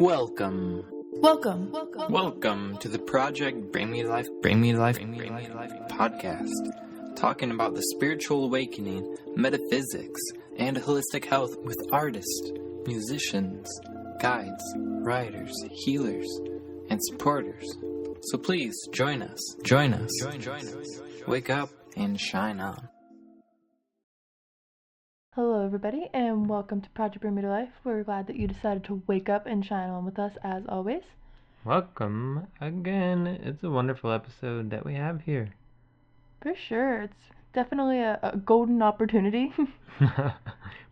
Welcome to the Project Bring Me Life podcast, talking about the spiritual awakening, metaphysics, and holistic health with artists, musicians, guides, writers, healers, and supporters. So please join us. Wake up and shine on. Hello everybody, and welcome to Project Bring Me to Life. We're glad that you decided to wake up and shine on with us as always. Welcome again. It's a wonderful episode that we have here. For sure, it's definitely a golden opportunity.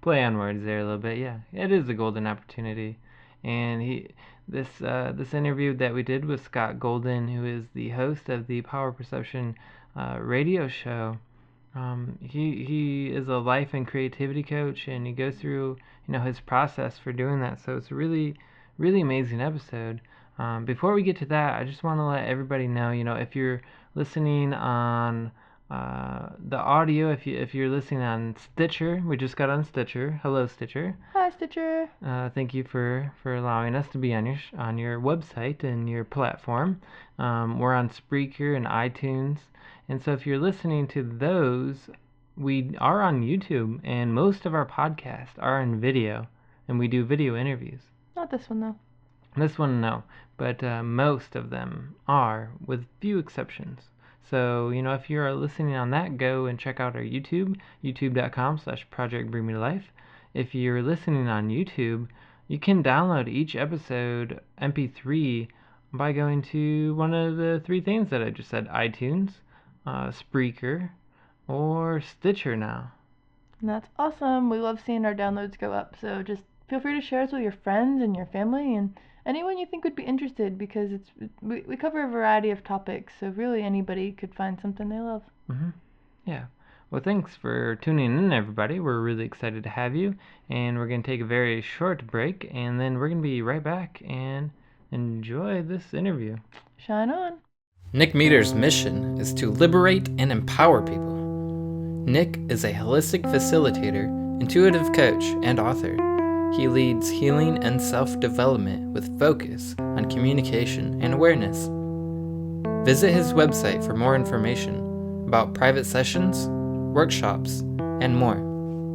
Play on words there a little bit. Yeah, it is a golden opportunity. And this interview that we did with Scott Golden, who is the host of the Power Perception radio show. He is a life and creativity coach, and he goes through his process for doing that. So it's a really amazing episode. Before we get to that, I just want to let everybody know, if you're listening on the audio, if you're listening on Stitcher, we just got on Stitcher. Hello, Stitcher. Hi, Stitcher. Thank you for allowing us to be on your website and your platform. We're on Spreaker and iTunes. And so if you're listening to those, we are on YouTube, and most of our podcasts are in video, and we do video interviews. Not this one, though. This one, no. But most of them are, with few exceptions. So, if you're listening on that, go and check out our YouTube, youtube.com/projectbringmetolife. If you're listening on YouTube, you can download each episode MP3 by going to one of the three things that I just said: iTunes, Spreaker, or Stitcher now. And that's awesome. We love seeing our downloads go up. So just feel free to share us with your friends and your family and anyone you think would be interested, because we cover a variety of topics. So really anybody could find something they love. Mm-hmm. Yeah. Well, thanks for tuning in, everybody. We're really excited to have you. And we're going to take a very short break, and then we're going to be right back and enjoy this interview. Shine on. Nick Meter's mission is to liberate and empower people. Nick is a holistic facilitator, intuitive coach, and author. He leads healing and self-development with focus on communication and awareness. Visit his website for more information about private sessions, workshops, and more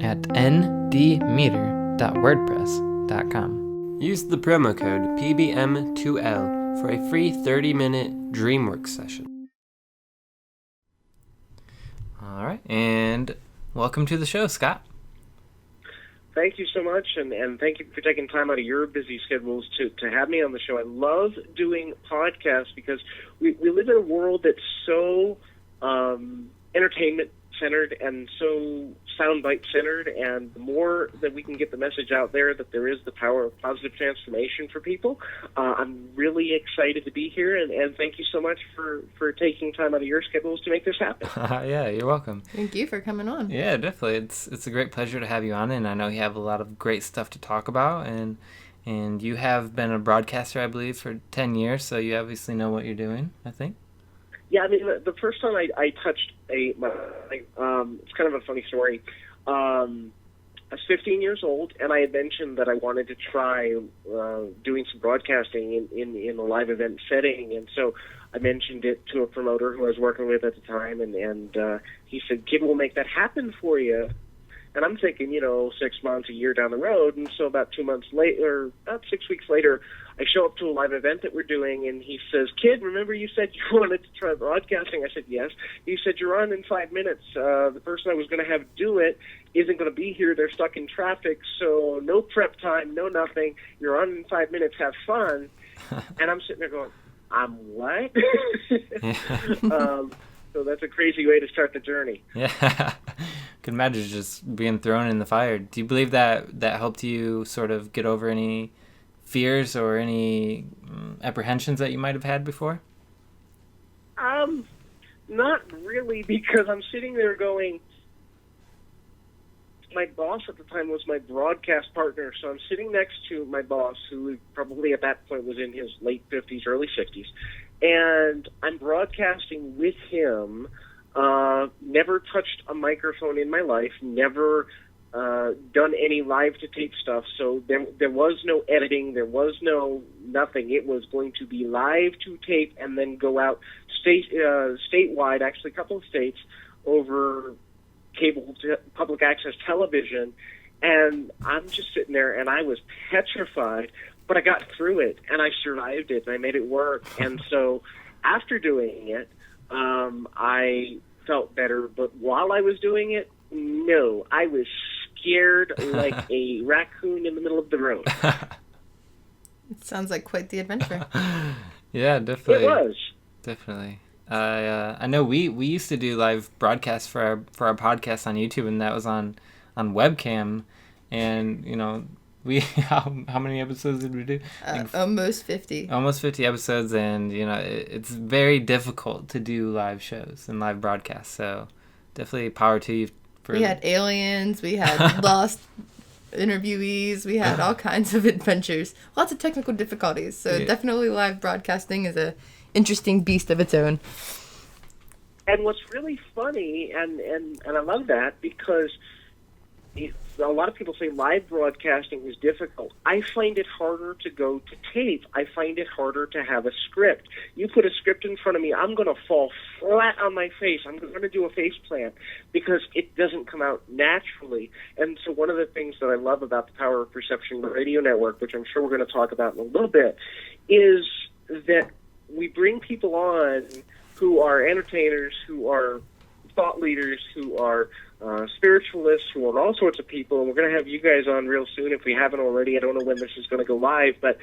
at ndmeter.wordpress.com. Use the promo code PBM2L for a free 30-minute DreamWorks session. All right, and welcome to the show, Scott. Thank you so much, and thank you for taking time out of your busy schedules to have me on the show. I love doing podcasts because we live in a world that's so entertainment-centered and so soundbite-centered, and the more that we can get the message out there that there is the power of positive transformation for people, I'm really excited to be here, and thank you so much for taking time out of your schedules to make this happen. Yeah, you're welcome. Thank you for coming on. Yeah, definitely. It's a great pleasure to have you on, and I know you have a lot of great stuff to talk about, and you have been a broadcaster, I believe, for 10 years, so you obviously know what you're doing, I think. Yeah, I mean, the first time I touched it's kind of a funny story. I was 15 years old, and I had mentioned that I wanted to try doing some broadcasting in a live event setting, and so I mentioned it to a promoter who I was working with at the time, and he said, "Kid, we'll make that happen for you." And I'm thinking, 6 months, a year down the road, and so about 2 months later, about 6 weeks later, I show up to a live event that we're doing, and he says, "Kid, remember you said you wanted to try broadcasting?" I said, "Yes." He said, "You're on in 5 minutes. The person I was going to have do it isn't going to be here. They're stuck in traffic, so no prep time, no nothing. You're on in 5 minutes. Have fun." And I'm sitting there going, "I'm what?" So that's a crazy way to start the journey. Yeah. Can imagine just being thrown in the fire. Do you believe that helped you sort of get over any fears or any apprehensions that you might have had before? Not really, because I'm sitting there going, my boss at the time was my broadcast partner, so I'm sitting next to my boss, who probably at that point was in his late 50s, early 60s, and I'm broadcasting with him. Never touched a microphone in my life, never done any live to tape stuff, so there was no editing, there was no nothing. It was going to be live to tape and then go out statewide, actually a couple of states, over public access television. And I'm just sitting there, and I was petrified, but I got through it, and I survived it, and I made it work. And so after doing it, I felt better. But while I was doing it, no, I was scared like a raccoon in the middle of the road. It sounds like quite the adventure. Yeah, definitely. It was. Definitely. I know we used to do live broadcasts for our podcast on YouTube, and that was on webcam. And we how many episodes did we do? Almost 50. Almost 50 episodes, and it's very difficult to do live shows and live broadcasts. So definitely power to you. We had aliens, we had lost interviewees, we had all kinds of adventures, lots of technical difficulties. So definitely live broadcasting is a interesting beast of its own. And what's really funny, and I love that, because a lot of people say live broadcasting is difficult. I find it harder to go to tape. I find it harder to have a script. You put a script in front of me, I'm going to fall flat on my face. I'm going to do a face plant because it doesn't come out naturally. And so one of the things that I love about the Power of Perception Radio Network, which I'm sure we're going to talk about in a little bit, is that we bring people on who are entertainers, who are thought leaders, who are spiritualists, who are all sorts of people. And we're going to have you guys on real soon if we haven't already. I don't know when this is going to go live, but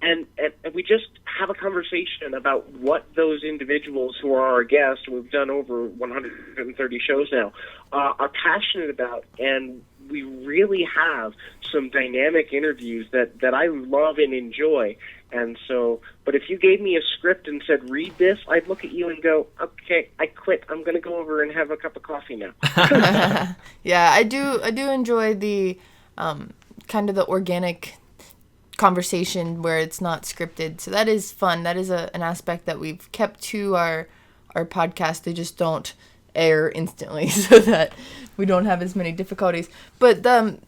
and we just have a conversation about what those individuals who are our guests, and we've done over 130 shows now, are passionate about. And we really have some dynamic interviews that I love and enjoy. And so, but if you gave me a script and said, read this, I'd look at you and go, okay, I quit. I'm going to go over and have a cup of coffee now. Yeah, I do enjoy the kind of the organic conversation where it's not scripted. So that is fun. That is an aspect that we've kept to our podcast. They just don't air instantly so that we don't have as many difficulties. But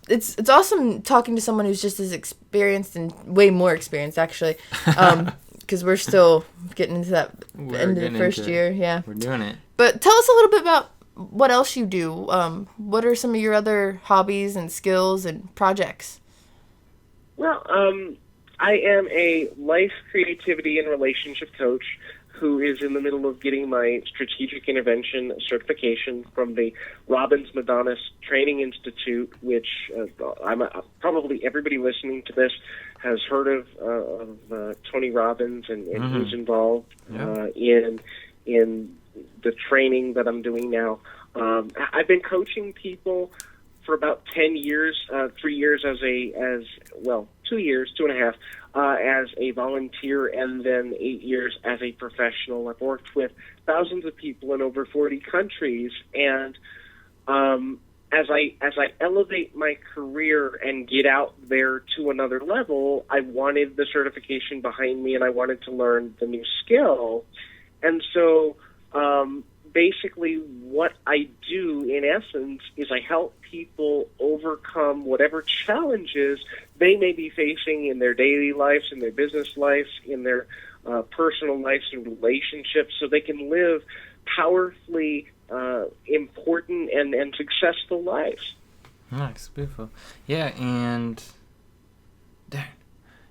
it's awesome talking to someone who's just as experienced and way more experienced, actually, because we're still getting into that end of the first year. Yeah, we're doing it. But tell us a little bit about what else you do. What are some of your other hobbies and skills and projects? Well, I am a life, creativity, and relationship coach who is in the middle of getting my strategic intervention certification from the Robbins Madonnas Training Institute, which probably everybody listening to this has heard of Tony Robbins and who's involved in the training that I'm doing now. I've been coaching people for about 10 years, 3 years 2 years, 2.5, as a volunteer, and then 8 years as a professional. I've worked with thousands of people in over 40 countries, and as I elevate my career and get out there to another level, I wanted the certification behind me, and I wanted to learn the new skill. And so basically what I do, in essence, is I help people overcome whatever challenges they may be facing in their daily lives, in their business lives, in their personal lives and relationships, so they can live powerfully important and successful lives. Nice, beautiful. Yeah, and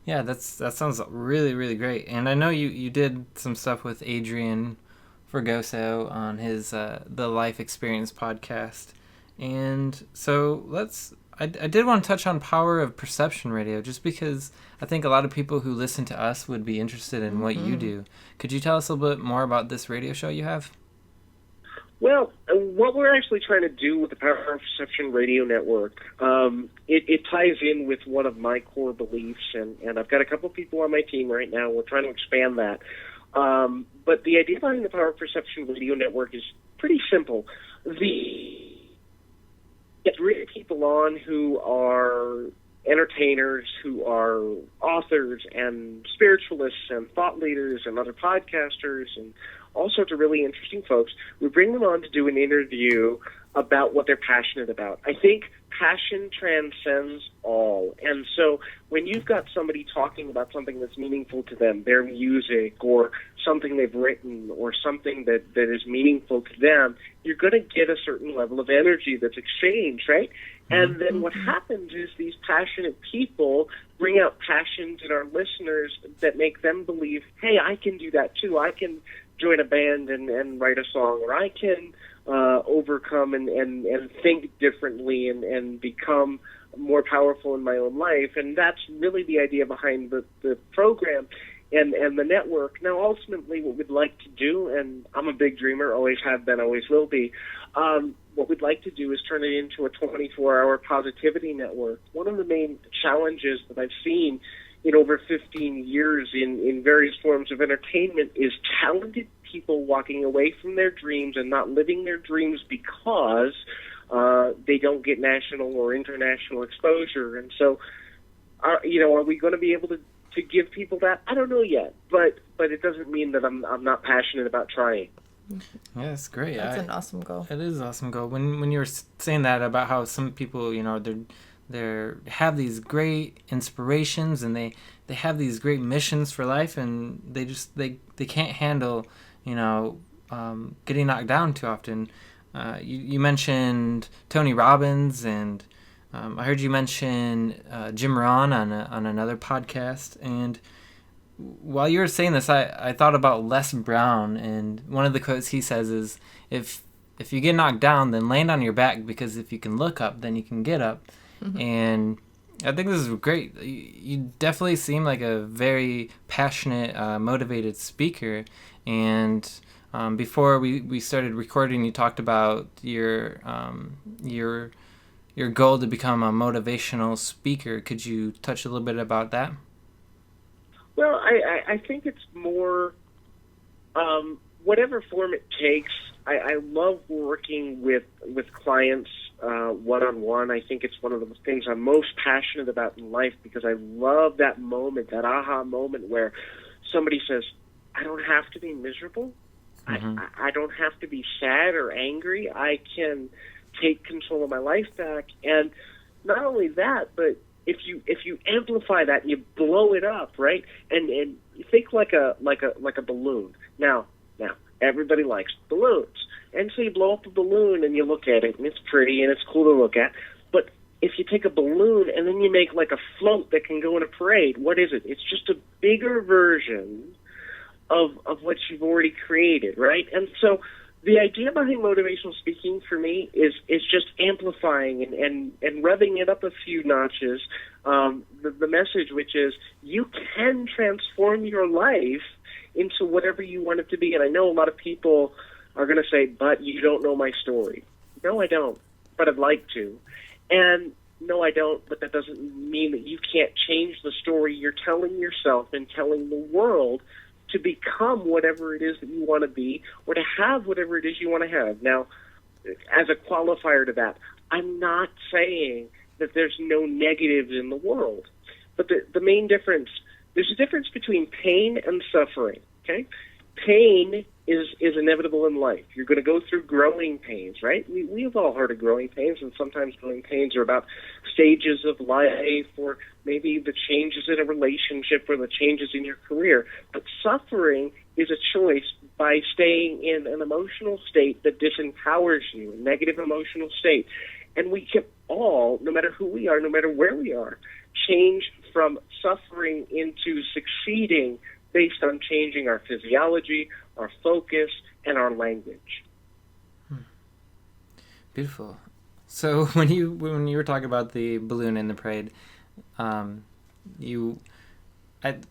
yeah, that sounds really, really great. And I know you did some stuff with Adrian Fregoso on his the Life Experience podcast. And so I did want to touch on Power of Perception Radio, just because I think a lot of people who listen to us would be interested in what you do. Could you tell us a little bit more about this radio show you have? Well, what we're actually trying to do with the Power of Perception Radio Network, it ties in with one of my core beliefs, and I've got a couple people on my team right now. We're trying to expand that. But the idea behind the Power of Perception Radio Network is pretty simple. Get rid of people on who are entertainers who are authors and spiritualists and thought leaders and other podcasters and all sorts of really interesting folks. We bring them on to do an interview about what they're passionate about. I think passion transcends all. And so when you've got somebody talking about something that's meaningful to them, their music or something they've written or something that is meaningful to them, you're going to get a certain level of energy that's exchanged, right? And then what happens is these passionate people bring out passions in our listeners that make them believe, hey, I can do that too. I can join a band and write a song, or I can overcome and think differently and become more powerful in my own life. And that's really the idea behind the program and the network. Now, ultimately, what we'd like to do, and I'm a big dreamer, always have been, always will be, what we'd like to do is turn it into a 24-hour positivity network. One of the main challenges that I've seen in over 15 years in various forms of entertainment is talented people walking away from their dreams and not living their dreams because they don't get national or international exposure. And so, are we going to be able to give people that? I don't know yet, but it doesn't mean that I'm not passionate about trying. Yeah, that's great. That's an awesome goal. It is an awesome goal. When you were saying that about how some people, they have these great inspirations and they have these great missions for life, and they can't handle getting knocked down too often. You mentioned Tony Robbins, and I heard you mention Jim Rohn on another podcast. And while you were saying this, I thought about Les Brown, and one of the quotes he says is, if you get knocked down, then land on your back, because if you can look up, then you can get up. Mm-hmm. And I think this is great. You definitely seem like a very passionate, motivated speaker. And before we started recording, you talked about your goal to become a motivational speaker. Could you touch a little bit about that? Well, I think it's more whatever form it takes. I love working with clients one-on-one. I think it's one of the things I'm most passionate about in life, because I love that moment, that aha moment where somebody says, I don't have to be miserable. Mm-hmm. I don't have to be sad or angry. I can take control of my life back. And not only that, but if you amplify that and you blow it up, right? And you think like a balloon. Now everybody likes balloons. And so you blow up a balloon and you look at it and it's pretty and it's cool to look at. But if you take a balloon and then you make like a float that can go in a parade, what is it? It's just a bigger version of what you've already created, right? And so the idea behind motivational speaking for me is just amplifying and revving it up a few notches. The message, which is you can transform your life into whatever you want it to be. And I know a lot of people are going to say, but you don't know my story. No, I don't, but I'd like to. And no, I don't, but that doesn't mean that you can't change the story you're telling yourself and telling the world to become whatever it is that you want to be, or to have whatever it is you want to have. Now, as a qualifier to that, I'm not saying that there's no negatives in the world, but the main difference, there's a difference between pain and suffering, okay? Pain is inevitable in life. You're going to go through growing pains, right? We've all heard of growing pains, and sometimes growing pains are about stages of life, or maybe the changes in a relationship or the changes in your career. But suffering is a choice by staying in an emotional state that disempowers you, a negative emotional state. And we can all, no matter who we are, no matter where we are, change from suffering into succeeding based on changing our physiology, our focus, and our language. Beautiful. So when you were talking about the balloon in the parade,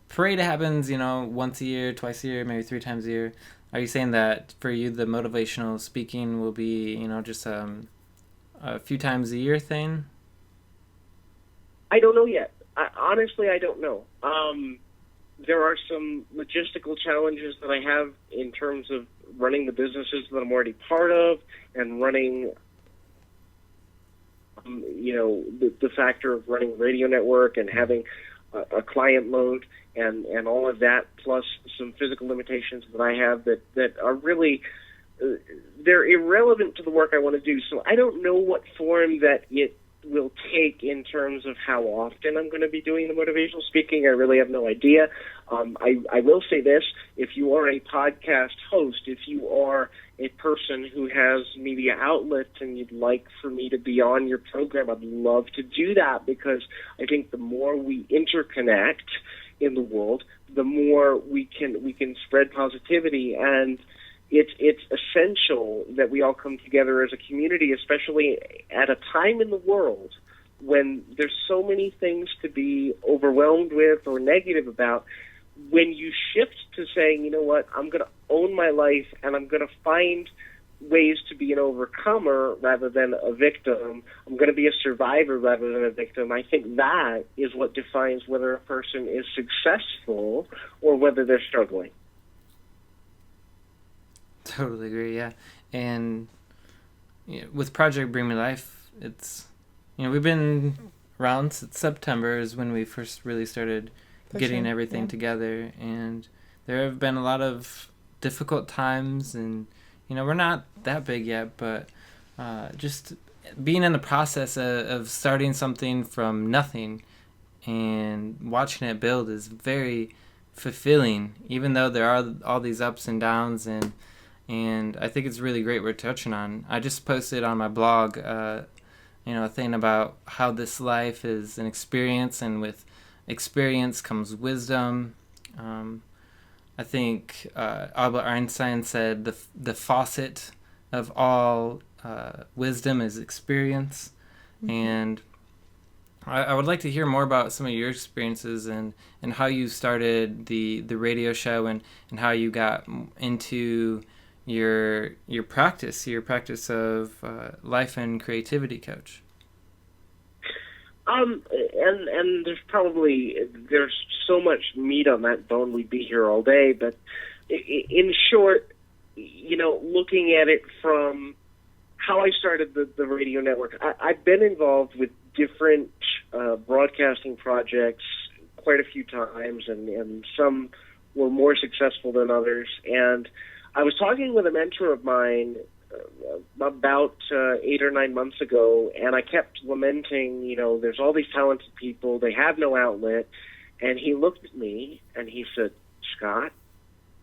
parade happens, once a year, twice a year, maybe 3 times a year. Are you saying that for you the motivational speaking will be, just a few times a year thing? I don't know yet. Honestly, I don't know. There are some logistical challenges that I have in terms of running the businesses that I'm already part of and running the factor of running a radio network and having a client load and all of that, plus some physical limitations that I have that are really, they're irrelevant to the work I want to do. So I don't know what form that it will take in terms of how often I'm going to be doing the motivational speaking. I really have no idea. I will say this: if you are a podcast host, if you are a person who has media outlets and you'd like for me to be on your program, I'd love to do that, because I think the more we interconnect in the world, the more we can spread positivity. And it's essential that we all come together as a community, especially at a time in the world when there's so many things to be overwhelmed with or negative about. When you shift to saying, you know what, I'm going to own my life and I'm going to find ways to be an overcomer rather than a victim, I'm going to be a survivor rather than a victim, I think that is what defines whether a person is successful or whether they're struggling. Totally agree, yeah. And with Project Bring Me Life, it's, we've been around since September is when we first really started getting everything together, and there have been a lot of difficult times, and we're not that big yet, but just being in the process of starting something from nothing and watching it build is very fulfilling, even though there are all these ups and downs, and I think it's really great we're touching on. I just posted on my blog a thing about how this life is an experience, and with experience comes wisdom. I think Albert Einstein said the faucet of all wisdom is experience. Mm-hmm. And I would like to hear more about some of your experiences and how you started the radio show and how you got into your practice of life and creativity coach. And there's so much meat on that bone, we'd be here all day, but in short, looking at it from how I started the radio network, I've been involved with different broadcasting projects quite a few times, and some were more successful than others. And I was talking with a mentor of mine about 8 or 9 months ago, and I kept lamenting, there's all these talented people, they have no outlet. And he looked at me and he said, "Scott,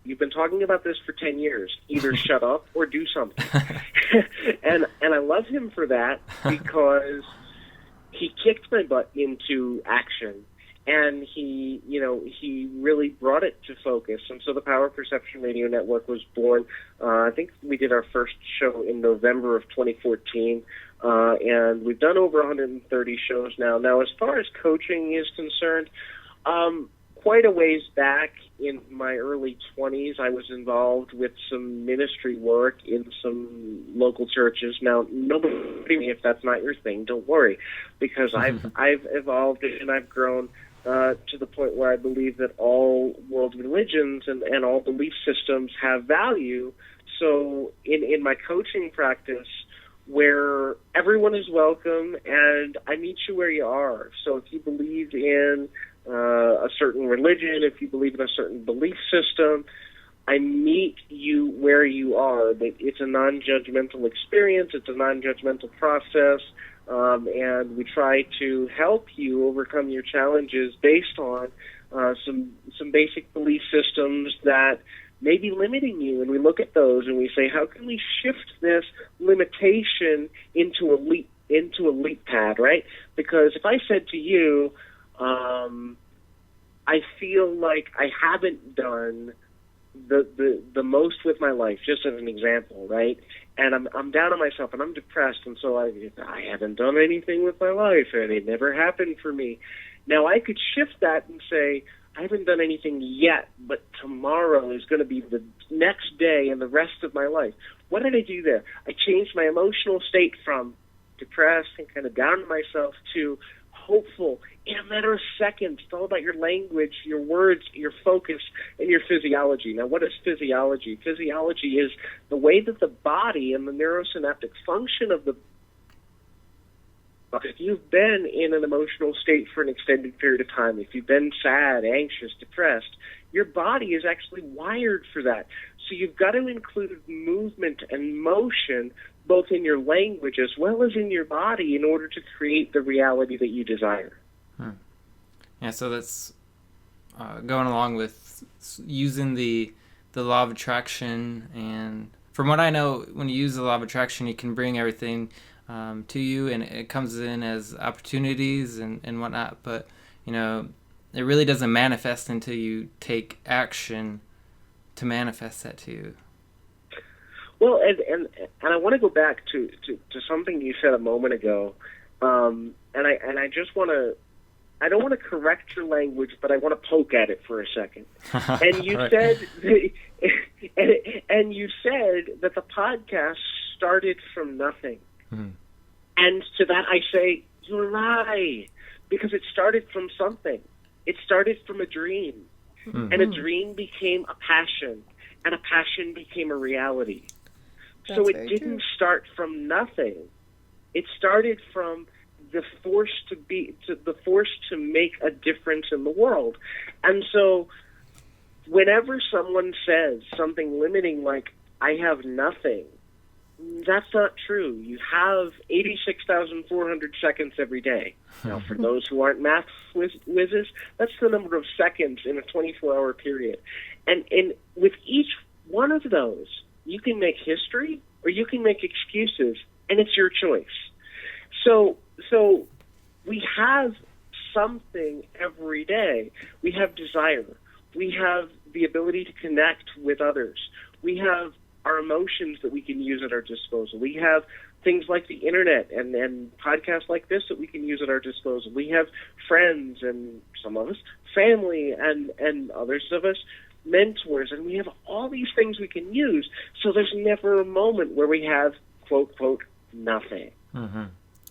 you've been talking about this for 10 years. Either shut up or do something." and I love him for that, because he kicked my butt into action. And he really brought it to focus. And so the Power Perception Radio Network was born. I think we did our first show in November of 2014. And we've done over 130 shows now. Now, as far as coaching is concerned, quite a ways back in my early 20s, I was involved with some ministry work in some local churches. Now, nobody, if that's not your thing, don't worry, because I've evolved and I've grown to the point where I believe that all world religions and all belief systems have value. So in my coaching practice, where everyone is welcome and I meet you where you are. So if you believe in a certain religion, if you believe in a certain belief system, I meet you where you are. It's a non-judgmental experience. It's a non-judgmental process. And we try to help you overcome your challenges based on some basic belief systems that may be limiting you. And we look at those and we say, how can we shift this limitation into a leap pad, right? Because if I said to you, I feel like I haven't done the most with my life, just as an example, right? And I'm down on myself and I'm depressed, and so I haven't done anything with my life, and it never happened for me. Now I could shift that and say, I haven't done anything yet, but tomorrow is going to be the next day and the rest of my life. What did I do there? I changed my emotional state from depressed and kind of down on myself to hopeful in a matter of seconds. It's all about your language, your words, your focus, and your physiology. Now, what is physiology? Physiology is the way that the body and the neurosynaptic function of the if you've been in an emotional state for an extended period of time, if you've been sad, anxious, depressed, your body is actually wired for that. So you've got to include movement and motion both in your language as well as in your body in order to create the reality that you desire. Yeah, so that's going along with using the law of attraction. And from what I know, when you use the law of attraction, you can bring everything to you, and it comes in as opportunities and whatnot. But, you know, it really doesn't manifest until you take action to manifest that to you. Well, and I want to go back to something you said a moment ago, and I just want to, I don't want to correct your language, but I want to poke at it for a second. And you said, and you said that the podcast started from nothing. And to that I say, you're right, because it started from something. It started from a dream, and a dream became a passion, and a passion became a reality. So it didn't start from nothing. It started from the force to make a difference in the world. And so whenever someone says something limiting like, I have nothing, that's not true. You have 86,400 seconds every day. Now, for those who aren't math whizzes, that's the number of seconds in a 24-hour period. And with each one of those, you can make history or you can make excuses, and it's your choice. So we have something every day. We have desire. We have the ability to connect with others. We have our emotions that we can use at our disposal. We have things like the internet and podcasts like this that we can use at our disposal. We have friends, and some of us family, and others of us mentors, and we have all these things we can use. So there's never a moment where we have, quote, quote, nothing.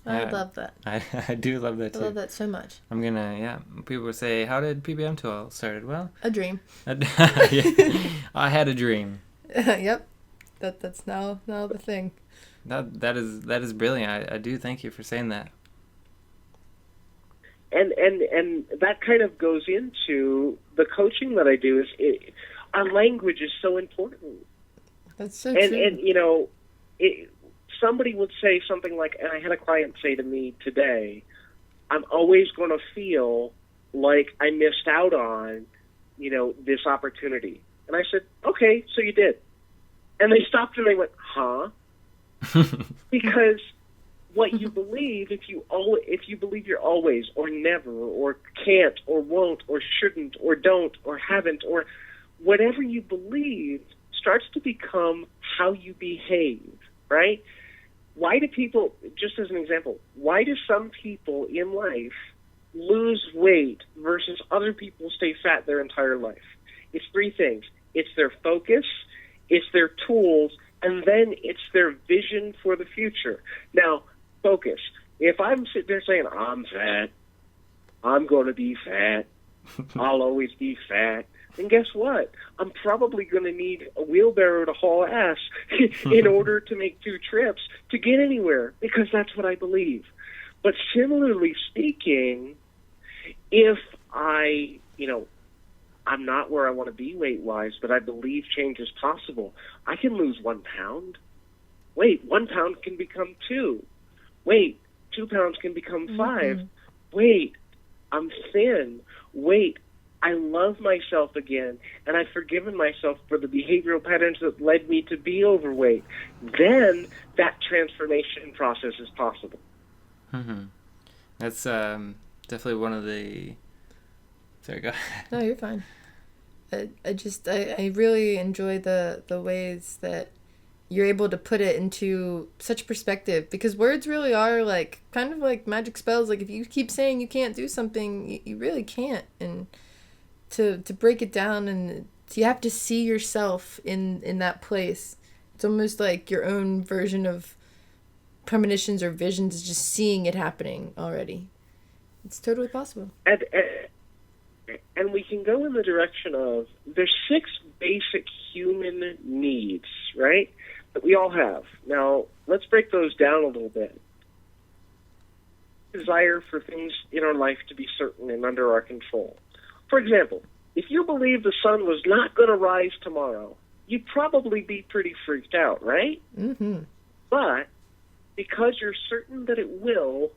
I love that. I do love that too. I love that so much. I'm gonna, people would say, how did PBM12 started? Well, A dream. I had a dream. Yep. That's now the thing. That is brilliant. I do thank you for saying that. And that kind of goes into the coaching that I do. Our language is so important. That's so true. And you know, somebody would say something like, and I had a client say to me today, I'm always going to feel like I missed out on, this opportunity. And I said, okay, so you did. And they stopped and they went, huh? Because what you believe, if you believe you're always or never or can't or won't or shouldn't or don't or haven't or whatever you believe starts to become how you behave, right? Why do people, just as an example, why do some people in life lose weight versus other people stay fat their entire life? It's three things. It's their focus, it's their tools, and then it's their vision for the future. Now, focus. If I'm sitting there saying, I'm fat, I'm going to be fat, I'll always be fat, then guess what? I'm probably going to need a wheelbarrow to haul ass in order to make 2 trips to get anywhere, because that's what I believe. But similarly speaking, if I'm not where I want to be weight-wise, but I believe change is possible, I can lose 1 pound. Wait, 1 pound can become 2. Wait, 2 pounds can become 5. Mm-hmm. Wait, I'm thin. Wait, I love myself again, and I've forgiven myself for the behavioral patterns that led me to be overweight. Then that transformation process is possible. Mm-hmm. That's definitely one of the... Sorry, go ahead. No, you're fine. I really enjoy the ways that you're able to put it into such perspective, because words really are like kind of like magic spells. Like if you keep saying you can't do something, you really can't. And to break it down, and you have to see yourself in that place. It's almost like your own version of premonitions or visions, is just seeing it happening already. It's totally possible. And we can go in the direction of, there's 6 basic human needs, right, that we all have. Now, let's break those down a little bit. desire for things in our life to be certain and under our control. For example, if you believe the sun was not going to rise tomorrow, you'd probably be pretty freaked out, right? Mm-hmm. But because you're certain that it will,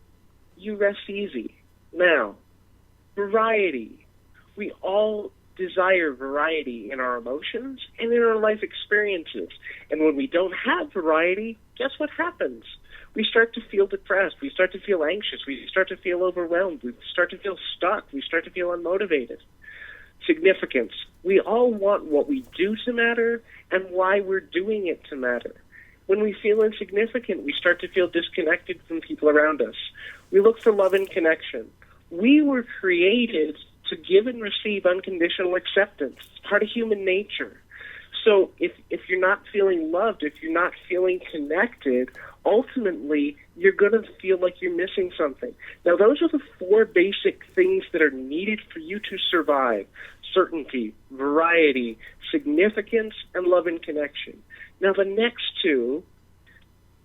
you rest easy. Now, variety. We all desire variety in our emotions and in our life experiences. And when we don't have variety, guess what happens? We start to feel depressed. We start to feel anxious. We start to feel overwhelmed. We start to feel stuck. We start to feel unmotivated. Significance. We all want what we do to matter and why we're doing it to matter. When we feel insignificant, we start to feel disconnected from people around us. We look for love and connection. We were created to give and receive unconditional acceptance. It's part of human nature. So if you're not feeling loved, if you're not feeling connected, ultimately you're going to feel like you're missing something. Now, those are the 4 basic things that are needed for you to survive: certainty, variety, significance, and love and connection. Now, the next 2,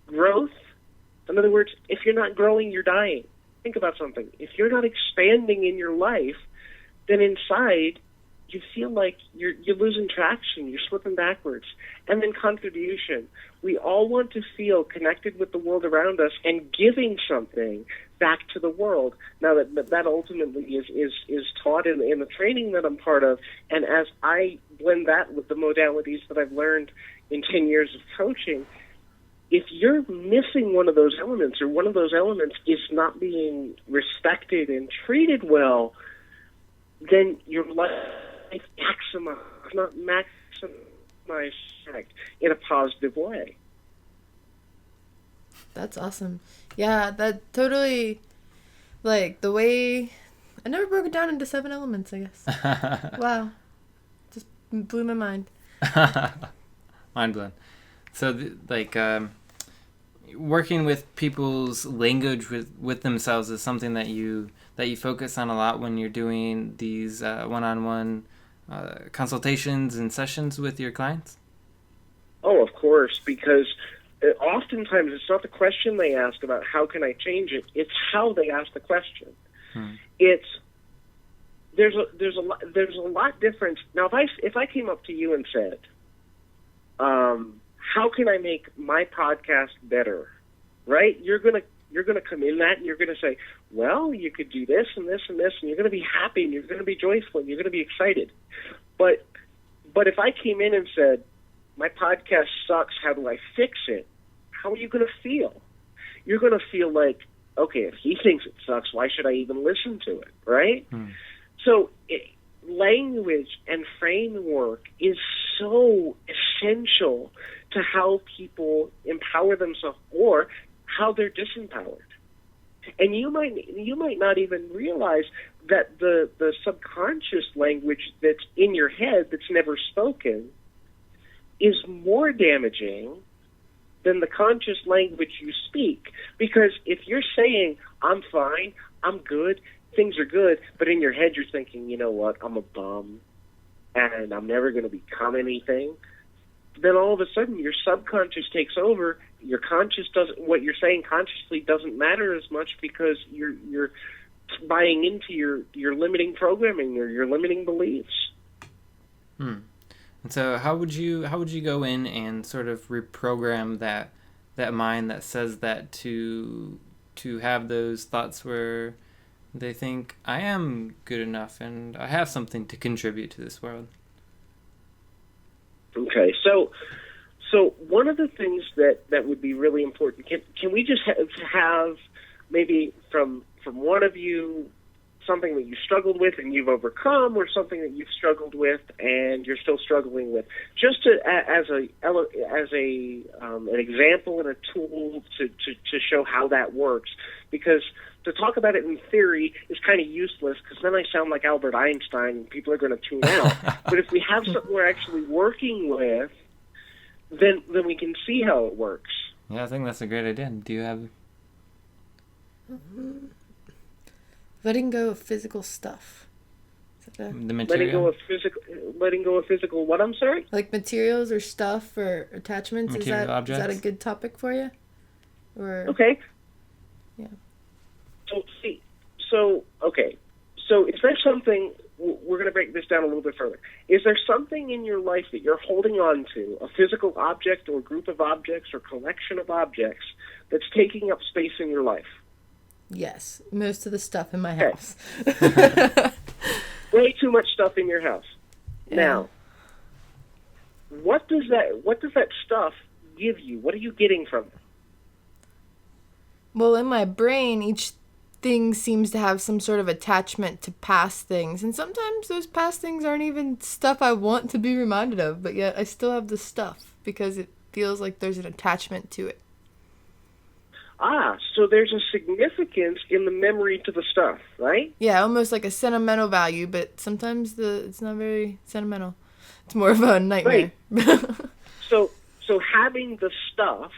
growth. In other words, if you're not growing, you're dying. Think about something. If you're not expanding in your life, then inside you feel like you're losing traction, you're slipping backwards. And then contribution. We all want to feel connected with the world around us and giving something back to the world. Now that ultimately is taught in the training that I'm part of, and as I blend that with the modalities that I've learned in 10 years of coaching, if you're missing one of those elements, or one of those elements is not being respected and treated well, then your life maximize effect in a positive way. That's awesome. Yeah, that totally, like, the way, I never broke it down into 7 elements, I guess. Wow. Just blew my mind. Mind blown. So, working with people's language with themselves is something that you focus on a lot when you're doing these one-on-one consultations and sessions with your clients? Oh, of course, because oftentimes it's not the question they ask about how can I change it, it's how they ask the question. There's a lot difference. Now, if I came up to you and said, how can I make my podcast better? Right? You're gonna come in that and you're gonna say, well, you could do this and this and this, and you're gonna be happy and you're gonna be joyful and you're gonna be excited. But if I came in and said, my podcast sucks, how do I fix it? How are you gonna feel? You're gonna feel like, okay, if he thinks it sucks, why should I even listen to it? Right? So language and framework is so essential to how people empower themselves or how they're disempowered. And you might not even realize that the subconscious language that's in your head that's never spoken is more damaging than the conscious language you speak. Because if you're saying, I'm fine, I'm good, things are good, but in your head you're thinking, you know what, I'm a bum, and I'm never going to become anything, then all of a sudden your subconscious takes over. Your conscious doesn't. What you're saying consciously doesn't matter as much because you're buying into your limiting programming or your limiting beliefs. And so, how would you go in and sort of reprogram that mind that says that to have those thoughts where they think I am good enough and I have something to contribute to this world? Okay, so one of the things that would be really important, can we just have maybe from one of you something that you struggled with and you've overcome, or something that you've struggled with and you're still struggling with, just as an example and a tool to show how that works, because to talk about it in theory is kind of useless because then I sound like Albert Einstein and people are going to tune out. But if we have something we're actually working with, then we can see how it works. Yeah, I think that's a great idea. Do you have... Letting go of physical stuff. The material? Letting go of physical what, I'm sorry? Like materials or stuff or attachments. Material objects. Is that a good topic for you? Or okay. Yeah. Okay. So is there something, we're going to break this down a little bit further. Is there something in your life that you're holding on to, a physical object or group of objects or collection of objects, that's taking up space in your life? Yes, most of the stuff in my Okay. house. Way too much stuff in your house. Yeah. Now, what does that stuff give you? What are you getting from it? Well, in my brain, each thing seems to have some sort of attachment to past things. And sometimes those past things aren't even stuff I want to be reminded of, but yet I still have the stuff because it feels like there's an attachment to it. So there's a significance in the memory to the stuff, right? Yeah, almost like a sentimental value, but sometimes it's not very sentimental. It's more of a nightmare. Right. So having the stuff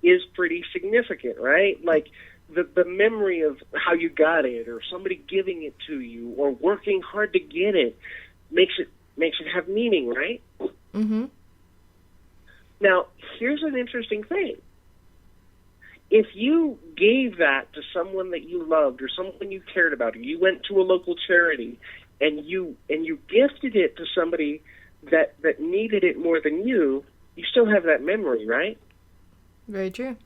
is pretty significant, right? Like the memory of how you got it, or somebody giving it to you, or working hard to get it, makes it have meaning, right? Mm-hmm. Now, here's an interesting thing. If you gave that to someone that you loved or someone you cared about, or you went to a local charity and you gifted it to somebody that needed it more than you still have that memory, right? Very true.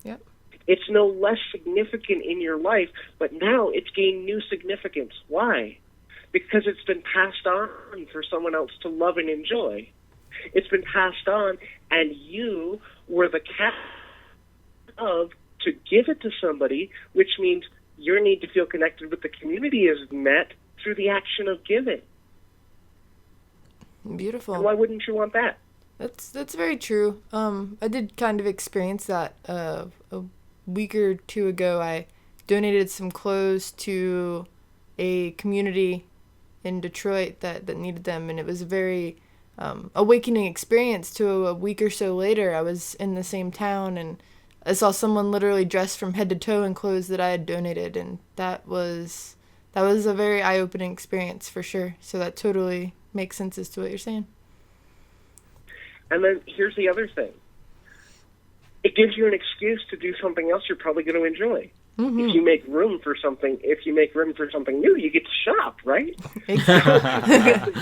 Yep. It's no less significant in your life, but now it's gained new significance. Why? Because it's been passed on for someone else to love and enjoy. It's been passed on, and you were the of to give it to somebody, which means your need to feel connected with the community is met through the action of giving. Beautiful. And why wouldn't you want that? That's very true. I did kind of experience that a week or two ago. I donated some clothes to a community in Detroit that needed them, and it was a very awakening experience. To a week or so later, I was in the same town, and I saw someone literally dressed from head to toe in clothes that I had donated, and that was a very eye-opening experience for sure. So that totally makes sense as to what you're saying. And then here's the other thing. It gives you an excuse to do something else you're probably going to enjoy. Mm-hmm. If you make room for something new, you get to shop, right? Exactly.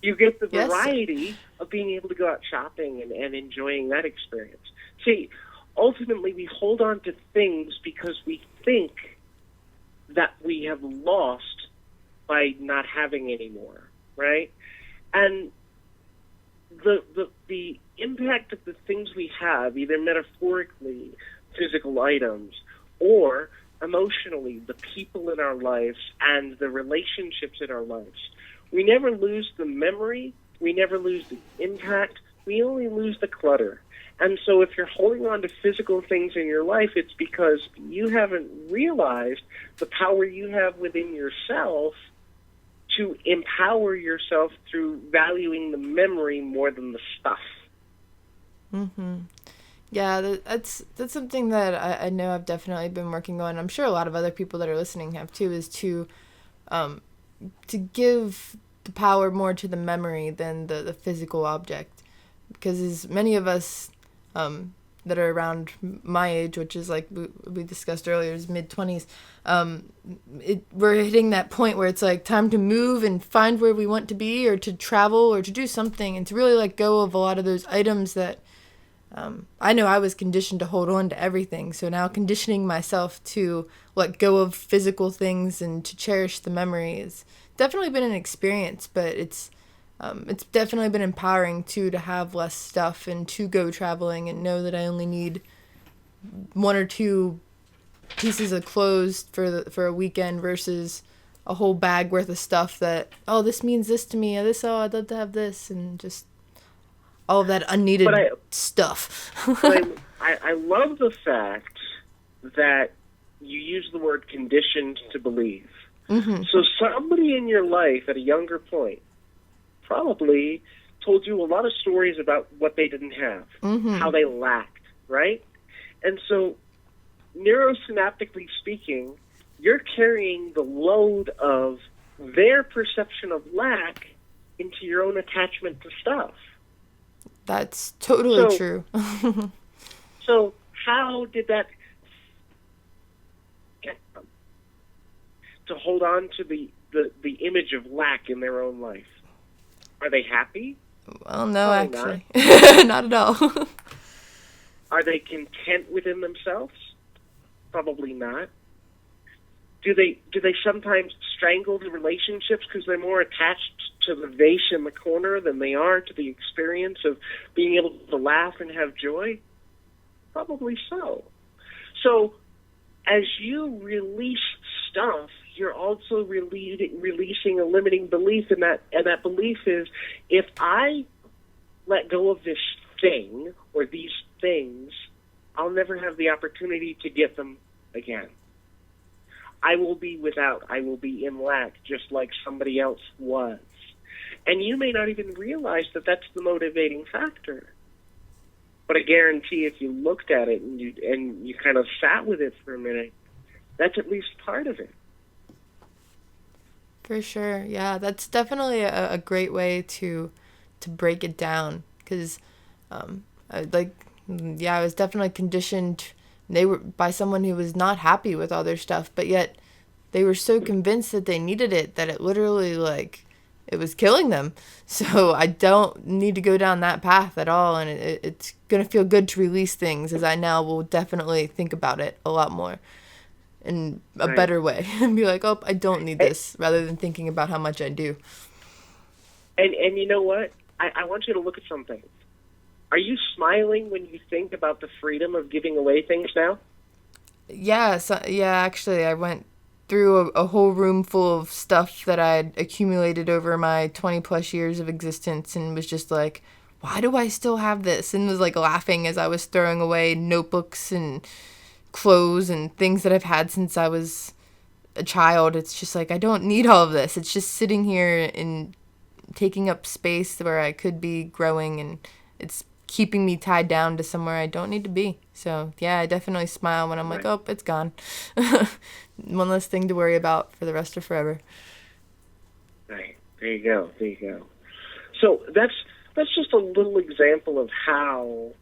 you get the variety of being able to go out shopping and enjoying that experience. See, ultimately we hold on to things because we think that we have lost by not having any more, right? And the impact of the things we have, either metaphorically, physical items, or emotionally, the people in our lives and the relationships in our lives, we never lose the memory, we never lose the impact, we only lose the clutter. And so if you're holding on to physical things in your life, it's because you haven't realized the power you have within yourself to empower yourself through valuing the memory more than the stuff. Mm-hmm. Yeah, that's something that I know I've definitely been working on. I'm sure a lot of other people that are listening have too, is to give the power more to the memory than the physical object. Because as many of us that are around my age, which is like we discussed earlier, is mid-20s, we're hitting that point where it's like time to move and find where we want to be, or to travel, or to do something, and to really let go of a lot of those items that I know I was conditioned to hold on to everything. So now conditioning myself to let go of physical things and to cherish the memory has definitely been an experience, but it's definitely been empowering too, to have less stuff and to go traveling and know that I only need one or two pieces of clothes for a weekend versus a whole bag worth of stuff that, oh, this means this to me, or I'd love to have this, and just all of that unneeded stuff. I love the fact that you use the word conditioned to believe. Mm-hmm. So somebody in your life at a younger point probably told you a lot of stories about what they didn't have, mm-hmm. how they lacked, right? And so, neurosynaptically speaking, you're carrying the load of their perception of lack into your own attachment to stuff. That's totally true. So how did that... get them, to hold on to the image of lack in their own life. Are they happy? Well, no, Probably actually. Not at all. Are they content within themselves? Probably not. Do they sometimes strangle the relationships because they're more attached to the vase in the corner than they are to the experience of being able to laugh and have joy? Probably so. So as you release stuff, you're also releasing a limiting belief, and that belief is, if I let go of this thing or these things, I'll never have the opportunity to get them again. I will be without. I will be in lack, just like somebody else was. And you may not even realize that that's the motivating factor. But I guarantee if you looked at it and you kind of sat with it for a minute, that's at least part of it. For sure. Yeah, that's definitely a great way to break it down, because I was definitely conditioned by someone who was not happy with all their stuff, but yet they were so convinced that they needed it that it literally, like, it was killing them. So I don't need to go down that path at all, and it's going to feel good to release things, as I now will definitely think about it a lot more in a better way and be like, oh, I don't need this, rather than thinking about how much I do. And you know what? I want you to look at something. Are you smiling when you think about the freedom of giving away things now? Yeah, actually, I went through a whole room full of stuff that I'd accumulated over my 20 plus years of existence, and was just like, why do I still have this? And was like laughing as I was throwing away notebooks and clothes and things that I've had since I was a child. It's just like, I don't need all of this. It's just sitting here and taking up space where I could be growing, and it's keeping me tied down to somewhere I don't need to be. So yeah, I definitely smile when I'm like, oh, it's gone. One less thing to worry about for the rest of forever. Right. There you go. So that's just a little example of how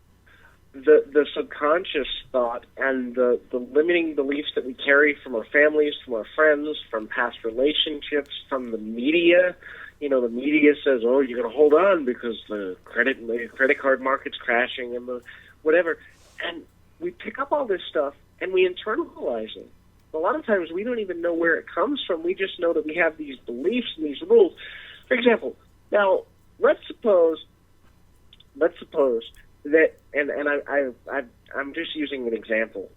the subconscious thought and the limiting beliefs that we carry from our families, from our friends, from past relationships, from the media. You know, the media says, oh, you're going to hold on because the credit card market's crashing and the whatever. And we pick up all this stuff and we internalize it. A lot of times we don't even know where it comes from. We just know that we have these beliefs and these rules. For example, now let's suppose that, and I'm just using an example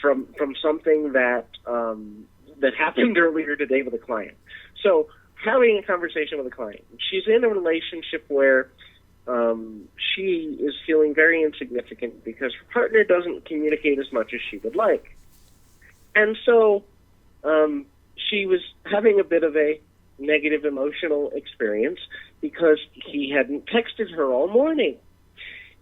from something that happened earlier today with a client. So, having a conversation with a client. She's in a relationship where she is feeling very insignificant because her partner doesn't communicate as much as she would like. And so she was having a bit of a negative emotional experience because he hadn't texted her all morning.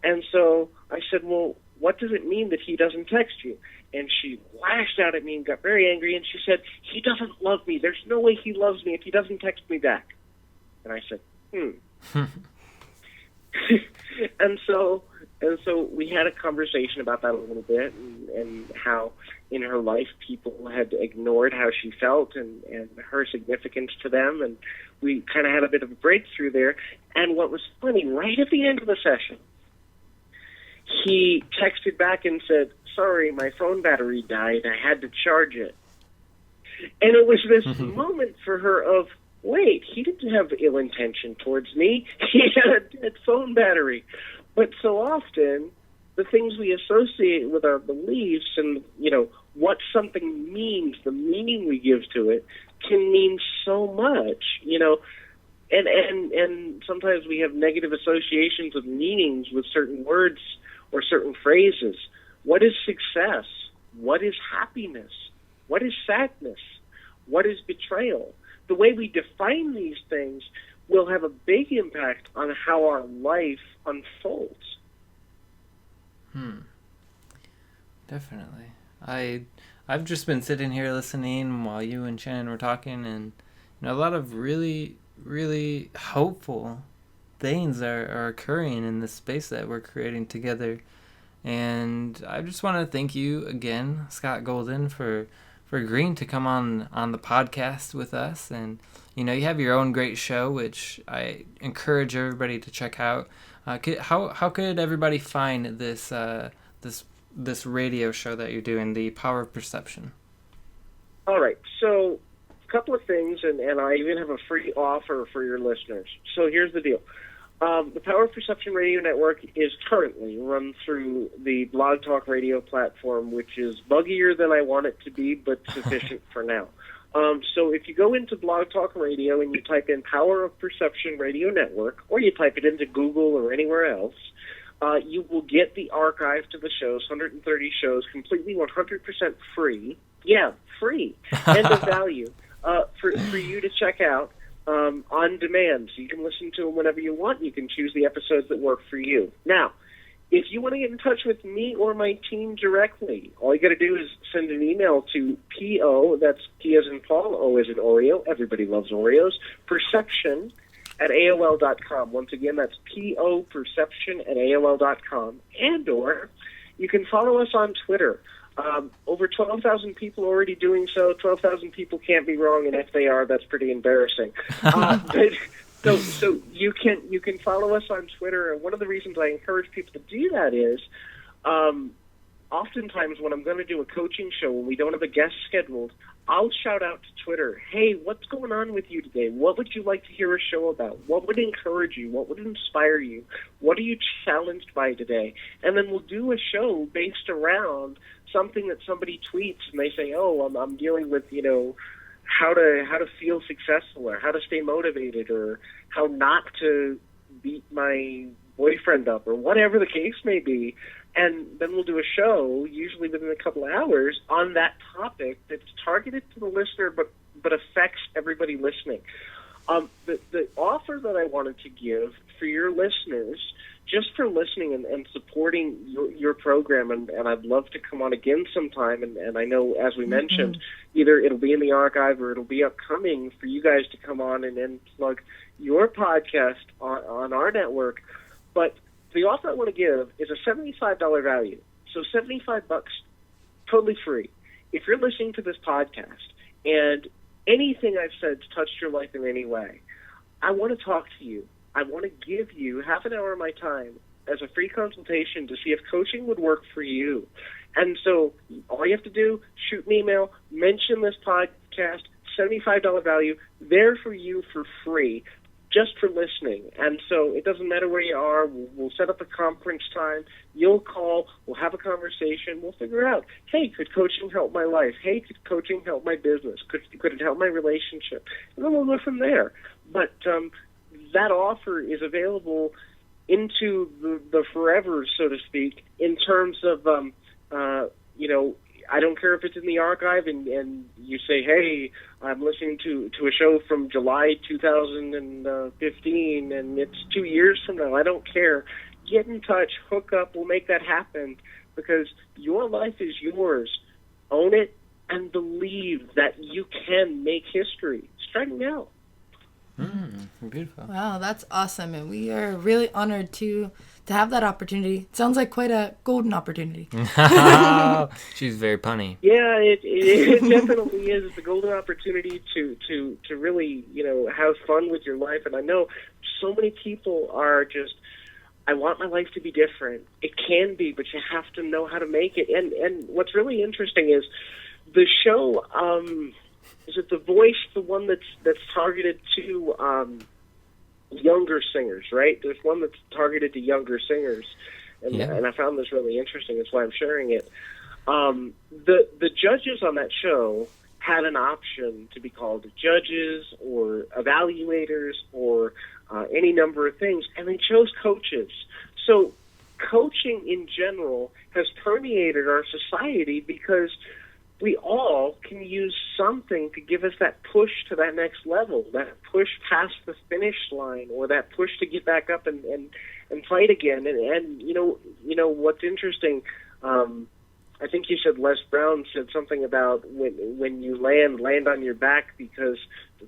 And so I said, well, what does it mean that he doesn't text you? And she lashed out at me and got very angry, and she said, he doesn't love me. There's no way he loves me if he doesn't text me back. And I said, And so we had a conversation about that a little bit, and how in her life people had ignored how she felt and her significance to them, and we kind of had a bit of a breakthrough there. And what was funny, right at the end of the session, he texted back and said, sorry, my phone battery died. I had to charge it. And it was this moment for her of, wait, he didn't have ill intention towards me. He had a dead phone battery. But so often, the things we associate with our beliefs and, you know, what something means, the meaning we give to it, can mean so much, you know. And sometimes we have negative associations of meanings with certain words or certain phrases. What is success? What is happiness? What is sadness? What is betrayal? The way we define these things will have a big impact on how our life unfolds. Definitely. I've just been sitting here listening while you and Shannon were talking, and you know, a lot of really, really hopeful things are occurring in this space that we're creating together. And I just want to thank you again, Scott Golden, for agreeing to come on the podcast with us. And you have your own great show, which I encourage everybody to check out. How could everybody find this radio show that you're doing, the Power of Perception? All right, so a couple of things, and I even have a free offer for your listeners. So here's the deal. The Power of Perception Radio Network is currently run through the Blog Talk Radio platform, which is buggier than I want it to be, but sufficient for now. So if you go into Blog Talk Radio and you type in Power of Perception Radio Network, or you type it into Google or anywhere else, you will get the archive to the shows, 130 shows, completely 100% free. Yeah, free. And of value for you to check out. On demand, so you can listen to them whenever you want. You can choose the episodes that work for you. Now, if you want to get in touch with me or my team directly, all you got to do is send an email to PO, that's P as in Paul, O as in Oreo, everybody loves Oreos, perception at AOL.com. Once again, that's PO perception at AOL.com. And or you can follow us on Twitter. Over 12,000 people already doing so. 12,000 people can't be wrong, and if they are, that's pretty embarrassing. So you can follow us on Twitter, and one of the reasons I encourage people to do that is, oftentimes when I'm going to do a coaching show when we don't have a guest scheduled, I'll shout out to Twitter, hey, what's going on with you today? What would you like to hear a show about? What would encourage you? What would inspire you? What are you challenged by today? And then we'll do a show based around something that somebody tweets, and they say, oh, I'm dealing with, how to feel successful, or how to stay motivated, or how not to beat my boyfriend up, or whatever the case may be. And then we'll do a show, usually within a couple of hours, on that topic that's targeted to the listener but affects everybody listening. The offer that I wanted to give for your listeners, just for listening and supporting your program, and I'd love to come on again sometime, and I know, as we mentioned, either it'll be in the archive or it'll be upcoming for you guys to come on and plug your podcast on our network. But the offer I want to give is a $75 value. So $75, totally free. If you're listening to this podcast and anything I've said touched your life in any way, I want to talk to you. I want to give you half an hour of my time as a free consultation to see if coaching would work for you. And so all you have to do, shoot an email, mention this podcast, $75 value, there for you for free, just for listening. And so it doesn't matter where you are. We'll set up a conference time. You'll call. We'll have a conversation. We'll figure out, hey, could coaching help my life? Hey, could coaching help my business? Could it help my relationship? And then we'll go from there. But that offer is available into the forever, so to speak, in terms of, I don't care if it's in the archive and you say, hey, I'm listening to a show from July 2015 and it's 2 years from now. I don't care. Get in touch, hook up, we'll make that happen, because your life is yours. Own it and believe that you can make history. Start now. Beautiful. Wow, that's awesome, and we are really honored to have that opportunity. It sounds like quite a golden opportunity. She's very punny. Yeah, it definitely is. It's a golden opportunity to really, have fun with your life. And I know so many people are just, I want my life to be different. It can be, but you have to know how to make it. And what's really interesting is the show, is it The Voice, the one that's targeted to younger singers, right? There's one that's targeted to younger singers, and I found this really interesting. That's why I'm sharing it. The judges on that show had an option to be called judges or evaluators or any number of things, and they chose coaches. So coaching in general has permeated our society because we all can use something to give us that push to that next level, that push past the finish line, or that push to get back up and fight again. And you know what's interesting, I think you said Les Brown said something about when you land on your back because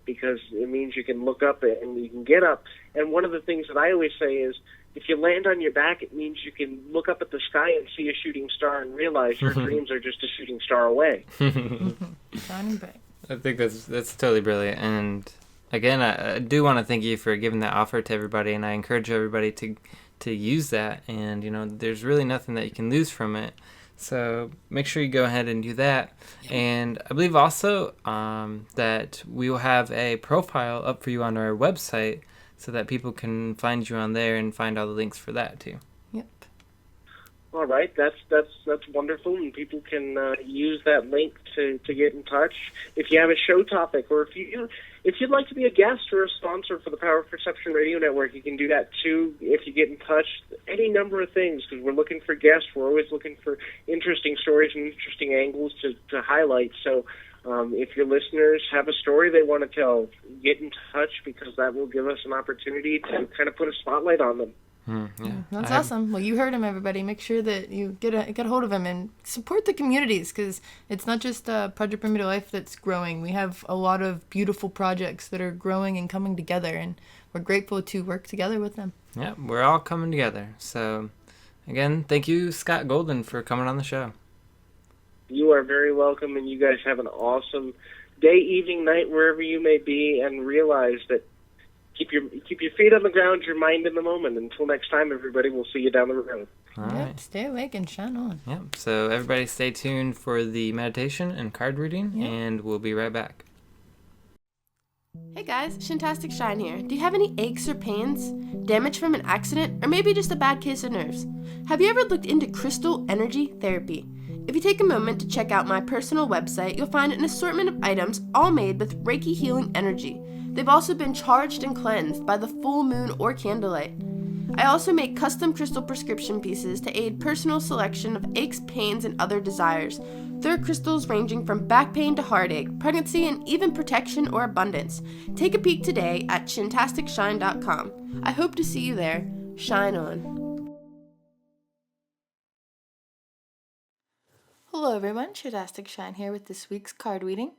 it means you can look up and you can get up. And one of the things that I always say is, if you land on your back, it means you can look up at the sky and see a shooting star and realize your dreams are just a shooting star away. Shining bright. I think that's totally brilliant. And again, I do want to thank you for giving that offer to everybody, and I encourage everybody to use that. And there's really nothing that you can lose from it. So make sure you go ahead and do that. And I believe also that we will have a profile up for you on our website so that people can find you on there and find all the links for that too. Yep. All right, that's wonderful, and people can use that link to get in touch. If you have a show topic, or if you'd like to be a guest or a sponsor for the Power of Perception Radio Network, you can do that too. If you get in touch, any number of things, because we're looking for guests. We're always looking for interesting stories and interesting angles to highlight. So if your listeners have a story they want to tell, get in touch, because that will give us an opportunity to kind of put a spotlight on them. Yeah. That's awesome. Well, you heard him, everybody. Make sure that you get a hold of him and support the communities, because it's not just Project Bring Me to Life that's growing. We have a lot of beautiful projects that are growing and coming together, and we're grateful to work together with them. Yeah, we're all coming together. So, again, thank you, Scott Golden, for coming on the show. You are very welcome, and you guys have an awesome day, evening, night, wherever you may be, and realize that keep your feet on the ground, your mind in the moment. Until next time, everybody, we'll see you down the road. All Yep, right. stay awake and shine on. Yep. So everybody stay tuned for the meditation and card reading, Yep. and we'll be right back. Hey guys, Shintastic Shine here. Do you have any aches or pains? Damage from an accident? Or maybe just a bad case of nerves? Have you ever looked into crystal energy therapy? If you take a moment to check out my personal website, you'll find an assortment of items all made with Reiki healing energy. They've also been charged and cleansed by the full moon or candlelight. I also make custom crystal prescription pieces to aid personal selection of aches, pains, and other desires. There are crystals ranging from back pain to heartache, pregnancy, and even protection or abundance. Take a peek today at shintasticshine.com. I hope to see you there. Shine on. Hello everyone, Shintastic Shine here with this week's card reading.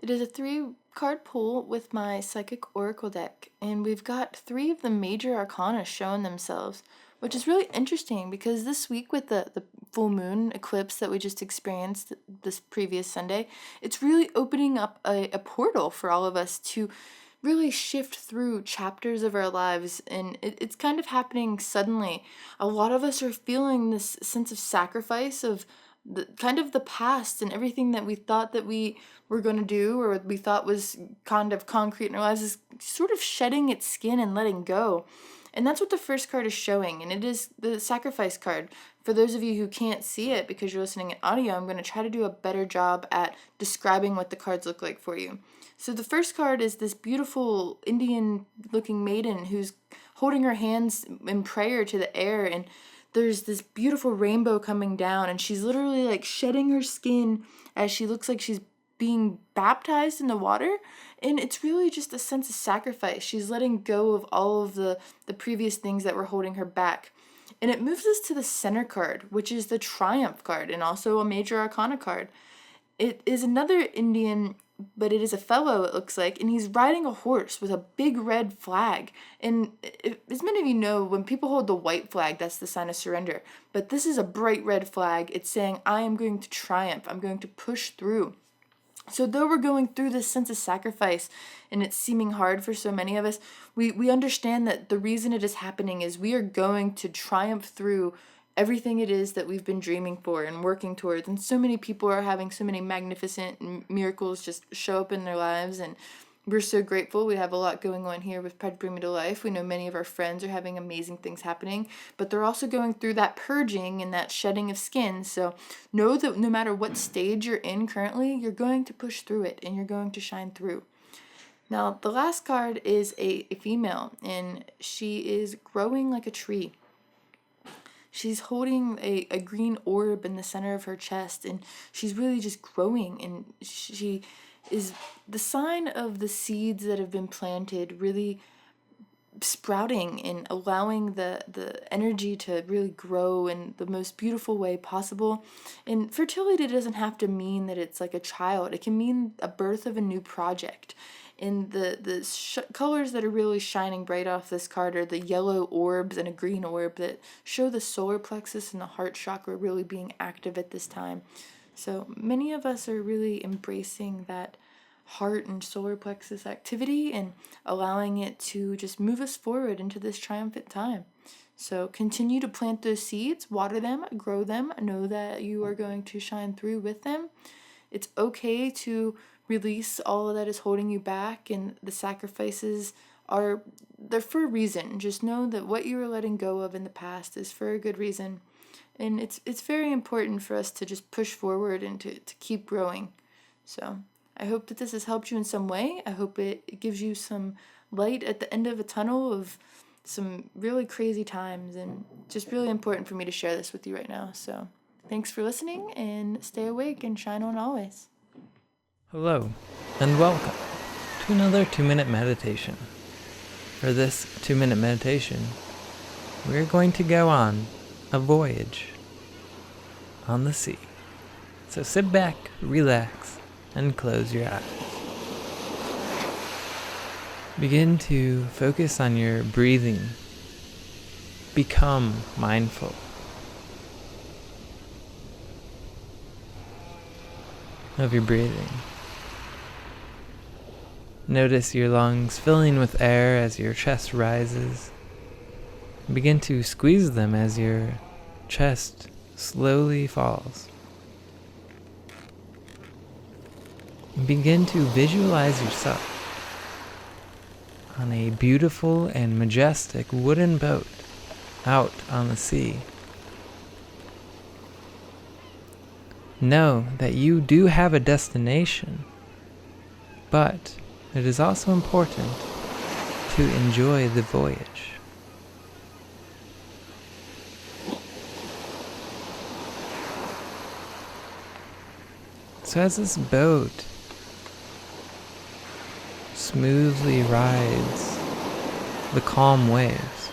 It is a 3-card pull with my Psychic Oracle deck, and we've got 3 of the major arcana showing themselves, which is really interesting because this week with the full moon eclipse that we just experienced this previous Sunday, it's really opening up a portal for all of us to really shift through chapters of our lives, and it's kind of happening suddenly. A lot of us are feeling this sense of sacrifice of the past and everything that we thought that we were going to do or we thought was kind of concrete in our lives is sort of shedding its skin and letting go. And that's what the first card is showing, and it is the sacrifice card. For those of you who can't see it because you're listening in audio, I'm going to try to do a better job at describing what the cards look like for you. So the first card is this beautiful Indian-looking maiden who's holding her hands in prayer to the air, and there's this beautiful rainbow coming down, and she's literally like shedding her skin as she looks like she's being baptized in the water. And it's really just a sense of sacrifice. She's letting go of all of the previous things that were holding her back. And it moves us to the center card, which is the Triumph card and also a major arcana card. It is another Indian, but it is a fellow, it looks like, and he's riding a horse with a big red flag. And as many of you know, when people hold the white flag, that's the sign of surrender. But this is a bright red flag. It's saying, I am going to triumph. I'm going to push through. So though we're going through this sense of sacrifice and it's seeming hard for so many of us, we understand that the reason it is happening is we are going to triumph through everything it is that we've been dreaming for and working towards. And so many people are having so many magnificent miracles just show up in their lives, and we're so grateful. We have a lot going on here with Project Bring Me to Life. We know many of our friends are having amazing things happening, but they're also going through that purging and that shedding of skin. So know that no matter what stage you're in currently, you're going to push through it and you're going to shine through. Now, the last card is a female, and she is growing like a tree. She's holding a green orb in the center of her chest, and she's really just growing, and she is the sign of the seeds that have been planted really sprouting and allowing the energy to really grow in the most beautiful way possible. And fertility doesn't have to mean that it's like a child. It can mean a birth of a new project. And the colors that are really shining bright off this card are the yellow orbs and a green orb that show the solar plexus and the heart chakra really being active at this time. So many of us are really embracing that heart and solar plexus activity and allowing it to just move us forward into this triumphant time. So continue to plant those seeds, water them, grow them, know that you are going to shine through with them. It's okay to release all that is holding you back, and the sacrifices they're for a reason. Just know that what you were letting go of in the past is for a good reason. And it's very important for us to just push forward and to keep growing. So I hope that this has helped you in some way. I hope it gives you some light at the end of a tunnel of some really crazy times, and just really important for me to share this with you right now. So thanks for listening, and stay awake and shine on always. Hello, and welcome to another 2-minute meditation. For this 2-minute meditation, we're going to go on a voyage on the sea. So sit back, relax, and close your eyes. Begin to focus on your breathing. Become mindful. Of your breathing. Notice your lungs filling with air as your chest rises. Begin to squeeze them as your chest slowly falls. Begin to visualize yourself on a beautiful and majestic wooden boat out on the sea. Know that you do have a destination, but it is also important to enjoy the voyage. So as this boat smoothly rides the calm waves,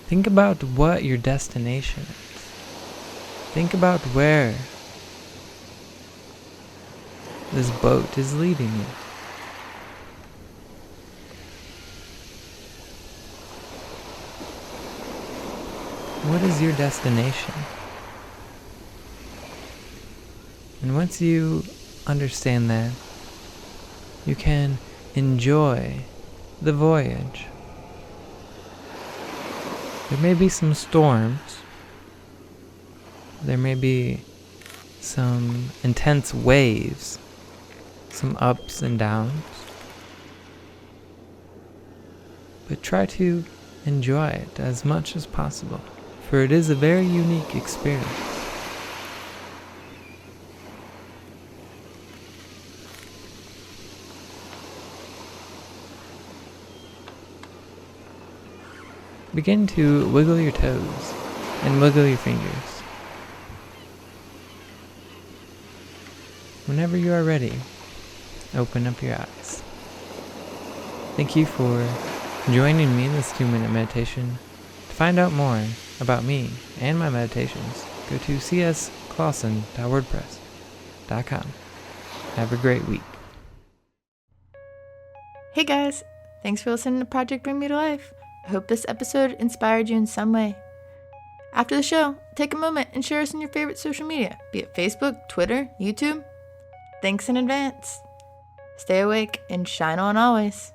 think about what your destination is. Think about where this boat is leading you. What is your destination? And once you understand that, you can enjoy the voyage. There may be some storms. There may be some intense waves, some ups and downs. But try to enjoy it as much as possible, for it is a very unique experience. Begin to wiggle your toes and wiggle your fingers. Whenever you are ready, open up your eyes. Thank you for joining me in this 2-minute meditation. To find out more about me and my meditations, go to csclawson.wordpress.com. Have a great week. Hey guys, thanks for listening to Project Bring Me to Life. I hope this episode inspired you in some way. After the show, take a moment and share us on your favorite social media, be it Facebook, Twitter, YouTube. Thanks in advance. Stay awake and shine on always.